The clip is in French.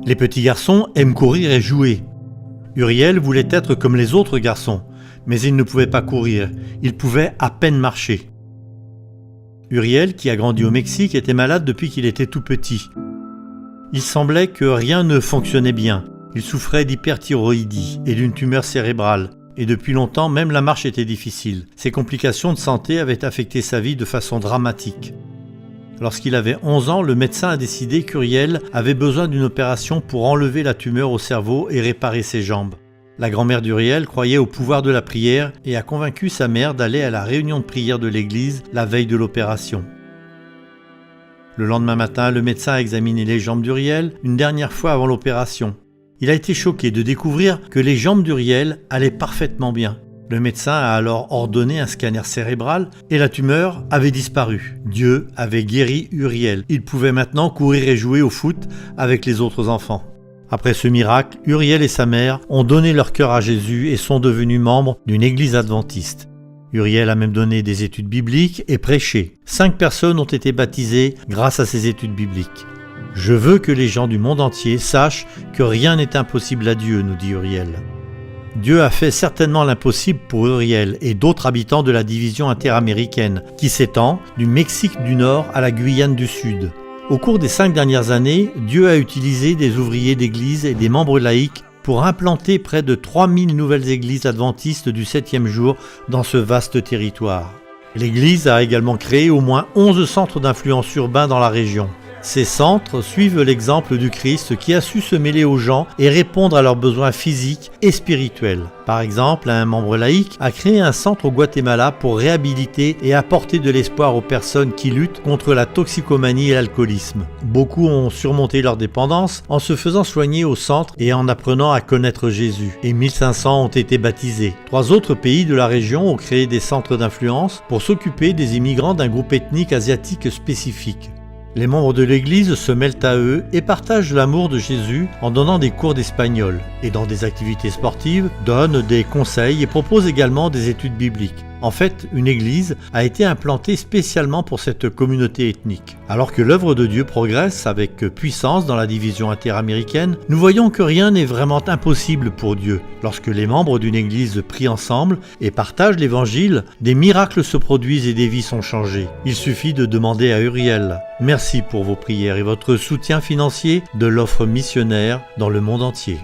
Les petits garçons aiment courir et jouer. Uriel voulait être comme les autres garçons, mais il ne pouvait pas courir, il pouvait à peine marcher. Uriel, qui a grandi au Mexique, était malade depuis qu'il était tout petit. Il semblait que rien ne fonctionnait bien. Il souffrait d'hyperthyroïdie et d'une tumeur cérébrale, et depuis longtemps, même la marche était difficile. Ces complications de santé avaient affecté sa vie de façon dramatique. Lorsqu'il avait 11 ans, le médecin a décidé qu'Uriel avait besoin d'une opération pour enlever la tumeur au cerveau et réparer ses jambes. La grand-mère d'Uriel croyait au pouvoir de la prière et a convaincu sa mère d'aller à la réunion de prière de l'église la veille de l'opération. Le lendemain matin, le médecin a examiné les jambes d'Uriel une dernière fois avant l'opération. Il a été choqué de découvrir que les jambes d'Uriel allaient parfaitement bien. Le médecin a alors ordonné un scanner cérébral et la tumeur avait disparu. Dieu avait guéri Uriel. Il pouvait maintenant courir et jouer au foot avec les autres enfants. Après ce miracle, Uriel et sa mère ont donné leur cœur à Jésus et sont devenus membres d'une église adventiste. Uriel a même donné des études bibliques et prêché. 5 personnes ont été baptisées grâce à ces études bibliques. « Je veux que les gens du monde entier sachent que rien n'est impossible à Dieu », nous dit Uriel. Dieu a fait certainement l'impossible pour Uriel et d'autres habitants de la division interaméricaine, qui s'étend du Mexique du Nord à la Guyane du Sud. Au cours des 5 dernières années, Dieu a utilisé des ouvriers d'église et des membres laïcs pour implanter près de 3000 nouvelles églises adventistes du 7e jour dans ce vaste territoire. L'église a également créé au moins 11 centres d'influence urbains dans la région. Ces centres suivent l'exemple du Christ qui a su se mêler aux gens et répondre à leurs besoins physiques et spirituels. Par exemple, un membre laïque a créé un centre au Guatemala pour réhabiliter et apporter de l'espoir aux personnes qui luttent contre la toxicomanie et l'alcoolisme. Beaucoup ont surmonté leur dépendance en se faisant soigner au centre et en apprenant à connaître Jésus. Et 1500 ont été baptisés. 3 autres pays de la région ont créé des centres d'influence pour s'occuper des immigrants d'un groupe ethnique asiatique spécifique. Les membres de l'Église se mêlent à eux et partagent l'amour de Jésus en donnant des cours d'espagnol et dans des activités sportives, donnent des conseils et proposent également des études bibliques. En fait, une église a été implantée spécialement pour cette communauté ethnique. Alors que l'œuvre de Dieu progresse avec puissance dans la division interaméricaine, nous voyons que rien n'est vraiment impossible pour Dieu. Lorsque les membres d'une église prient ensemble et partagent l'évangile, des miracles se produisent et des vies sont changées. Il suffit de demander à Uriel. Merci pour vos prières et votre soutien financier de l'offre missionnaire dans le monde entier.